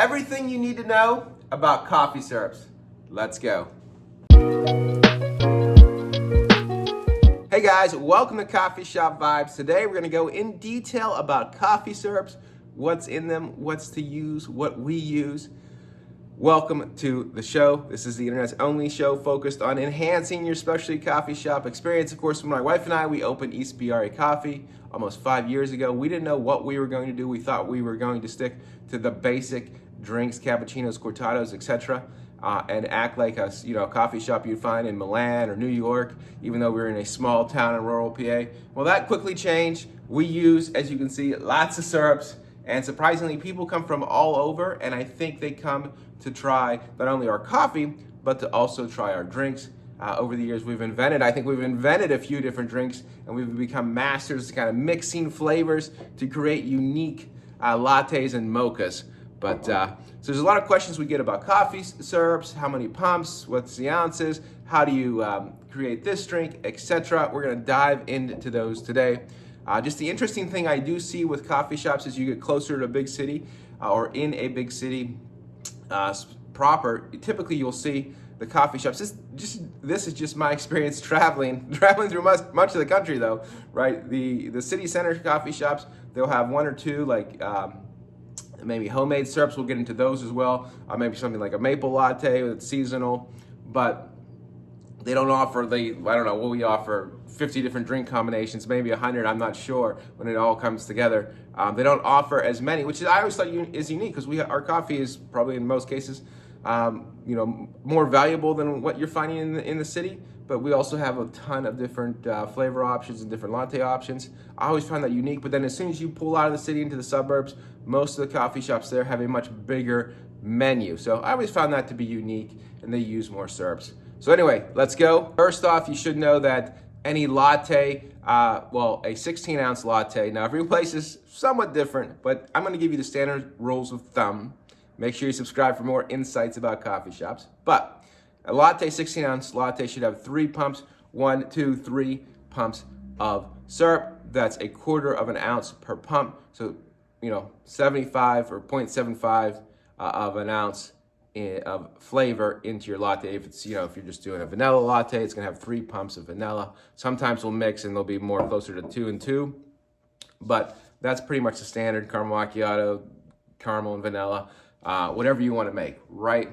Everything you need to know about coffee syrups. Let's go. Hey guys, welcome to Coffeeshop Vibes. Today we're going to go in detail about coffee syrups, what's in them, what's to use, what we use. Welcome to the show. This is the internet's only show focused on enhancing your specialty coffee shop experience. Of course, when my wife and I, we opened Ispirare Coffee almost 5 years ago. We didn't know what we were going to do. We thought we were going to stick to the basic drinks, cappuccinos, cortados, etc., and act like a coffee shop you'd find in Milan or New York, even though we were in a small town in rural PA. Well, that quickly changed. We use, as you can see, lots of syrups, and surprisingly, people come from all over, and I think they come to try not only our coffee, but to also try our drinks. Over the years, I think we've invented a few different drinks, and we've become masters at kind of mixing flavors to create unique lattes and mochas. But so there's a lot of questions we get about coffee syrups, how many pumps, what's the ounces, how do you create this drink, etc. We're gonna dive into those today. Just the interesting thing I do see with coffee shops as you get closer to a big city or in a big city proper, typically you'll see the coffee shops. This is just my experience traveling through much of the country though, right? The city center coffee shops, they'll have one or two like maybe homemade syrups. We'll get into those as well. Maybe something like a maple latte that's seasonal, but they don't offer I don't know what we offer, 50 different drink combinations, maybe 100, I'm not sure, when it all comes together. They don't offer as many, which I always thought is unique, because our coffee is probably in most cases more valuable than what you're finding in the city, but we also have a ton of different flavor options and different latte options. I always find that unique, but then as soon as you pull out of the city into the suburbs, most of the coffee shops there have a much bigger menu. So I always found that to be unique, and they use more syrups. So anyway, let's go. First off, you should know that any latte, a 16-ounce latte, now every place is somewhat different, but I'm gonna give you the standard rules of thumb. Make sure you subscribe for more insights about coffee shops. But a latte, 16-ounce latte should have 3 pumps, 1, 2, 3 pumps of syrup. That's a quarter of an ounce per pump. So, 75 or 0.75 of an ounce of flavor into your latte. If it's, if you're just doing a vanilla latte, it's gonna have 3 pumps of vanilla. Sometimes we'll mix and they'll be more closer to 2 and 2, but that's pretty much the standard caramel macchiato, caramel and vanilla, whatever you wanna make, right?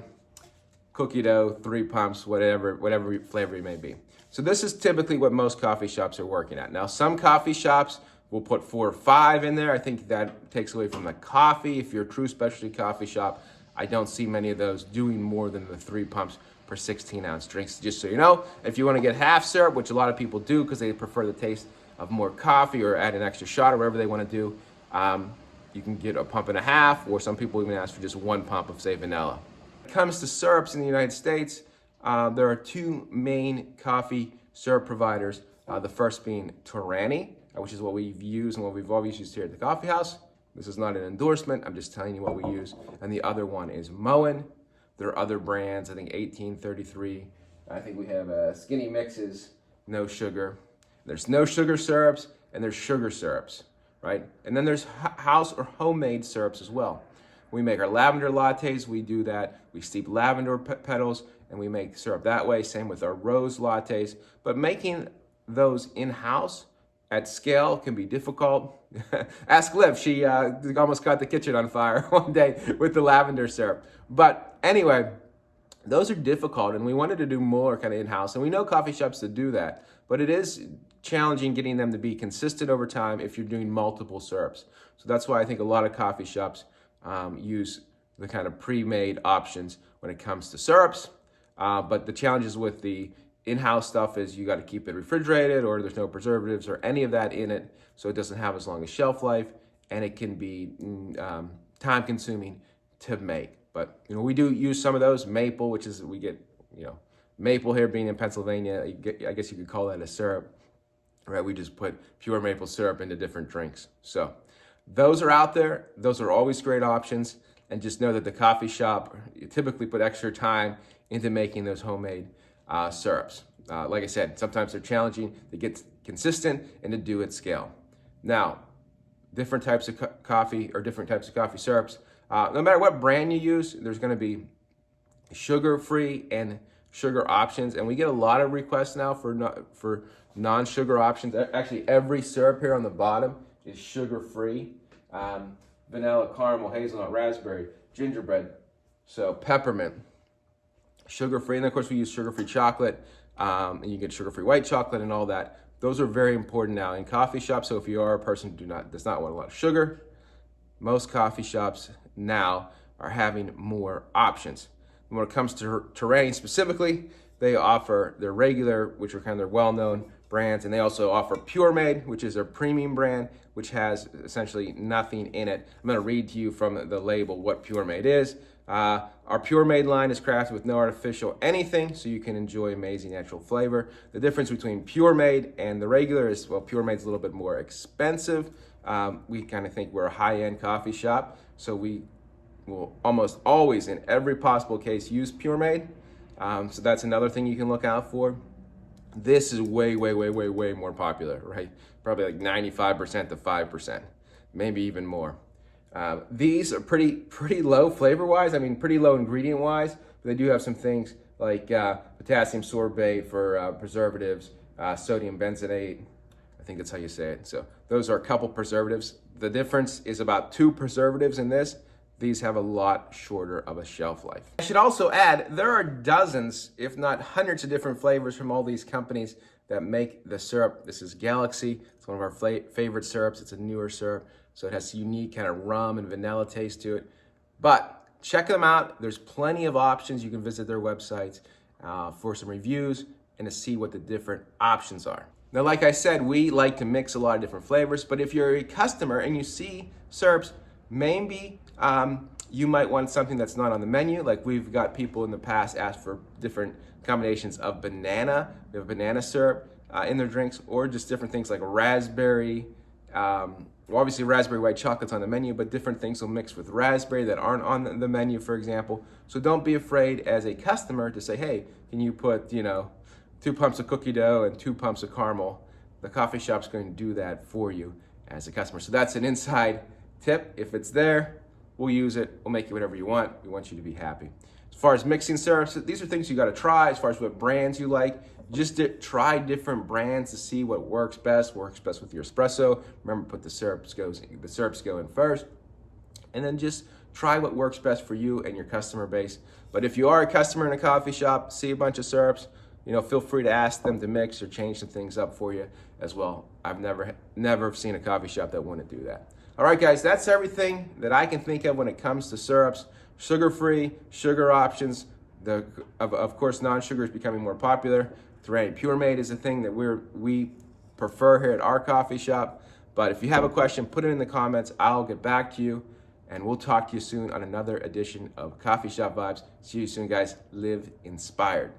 Cookie dough, 3 pumps, whatever flavor it may be. So this is typically what most coffee shops are working at. Now, some coffee shops will put 4 or 5 in there. I think that takes away from the coffee. If you're a true specialty coffee shop, I don't see many of those doing more than the 3 pumps per 16-ounce drinks. Just so you know, if you want to get half syrup, which a lot of people do because they prefer the taste of more coffee or add an extra shot or whatever they want to do, you can get a pump and a half, or some people even ask for just 1 pump of, say, vanilla. When it comes to syrups in the United States, there are 2 main coffee syrup providers. The first being Torani, which is what we've used and what we've always used here at the Coffee House. This is not an endorsement, I'm just telling you what we use. And the other one is Moen. There are other brands, I think 1833. I think we have Skinny Mixes, no sugar. There's no sugar syrups, and there's sugar syrups, right? And then there's house or homemade syrups as well. We make our lavender lattes, we do that. We steep lavender petals, and we make syrup that way. Same with our rose lattes. But making those in-house at scale can be difficult. Ask Liv, she almost caught the kitchen on fire one day with the lavender syrup. But anyway, those are difficult, and we wanted to do more kind of in-house, and we know coffee shops that do that, but it is challenging getting them to be consistent over time if you're doing multiple syrups. So that's why I think a lot of coffee shops use the kind of pre-made options when it comes to syrups, but the challenges with the in-house stuff is you got to keep it refrigerated, or there's no preservatives or any of that in it, so it doesn't have as long a shelf life, and it can be time consuming to make. But we do use some of those. Maple, which is, we get maple here, being in Pennsylvania, I guess you could call that a syrup, right? We just put pure maple syrup into different drinks. So those are out there. Those are always great options, and just know that the coffee shop, you typically put extra time into making those homemade syrups. Like I said, sometimes they're challenging to get consistent and to do at scale. Now, different types of coffee or different types of coffee syrups No matter what brand you use, there's going to be sugar-free and sugar options, and we get a lot of requests now for non-sugar options. Actually, every syrup here on the bottom is sugar-free. Vanilla, caramel, hazelnut, raspberry, gingerbread, so peppermint, sugar-free, and of course we use sugar-free chocolate, and you get sugar-free white chocolate and all that. Those are very important now in coffee shops. So if you are a person who does not want a lot of sugar, most coffee shops now are having more options. And when it comes to Torani specifically, they offer their regular, which are kind of their well-known brands, and they also offer Puremade, which is their premium brand, which has essentially nothing in it. I'm gonna read to you from the label what Puremade is. Our Puremade line is crafted with no artificial anything, so you can enjoy amazing natural flavor. The difference between Puremade and the regular is, well, Puremade's a little bit more expensive. We kind of think we're a high-end coffee shop, so we will almost always, in every possible case, use Puremade. So that's another thing you can look out for. This is way more popular, right? Probably like 95% to 5%, maybe even more. These are pretty low flavor-wise. I mean, pretty low ingredient-wise, but they do have some things like potassium sorbate for preservatives, sodium benzoate. I think that's how you say it. So those are a couple preservatives. The difference is about 2 preservatives in this. These have a lot shorter of a shelf life. I should also add, there are dozens, if not hundreds of different flavors from all these companies that make the syrup. This is Galaxy. It's one of our favorite syrups. It's a newer syrup, so it has a unique kind of rum and vanilla taste to it. But check them out. There's plenty of options. You can visit their websites for some reviews and to see what the different options are. Now, like I said, we like to mix a lot of different flavors, but if you're a customer and you see syrups, maybe you might want something that's not on the menu. Like we've got people in the past ask for different combinations of banana. We have banana syrup in their drinks, or just different things like raspberry. Well, obviously raspberry white chocolate's on the menu, but different things will mix with raspberry that aren't on the menu, for example. So don't be afraid as a customer to say, hey, can you put, 2 pumps of cookie dough and 2 pumps of caramel? The coffee shop's going to do that for you as a customer. So that's an inside tip. If it's there, we'll use it. We'll make you whatever you want. We want you to be happy. As far as mixing syrups, these are things you got to try. As far as what brands you like, just try different brands to see what works best with your espresso. Remember, put the syrups go in first, and then just try what works best for you and your customer base. But if you are a customer in a coffee shop, see a bunch of syrups, feel free to ask them to mix or change some things up for you as well. I've never seen a coffee shop that wouldn't do that. All right, guys, that's everything that I can think of when it comes to syrups. Sugar-free, sugar options. Of course, non-sugar is becoming more popular. Torani Puremade is a thing that we prefer here at our coffee shop. But if you have a question, put it in the comments. I'll get back to you, and we'll talk to you soon on another edition of Coffee Shop Vibes. See you soon, guys. Live inspired.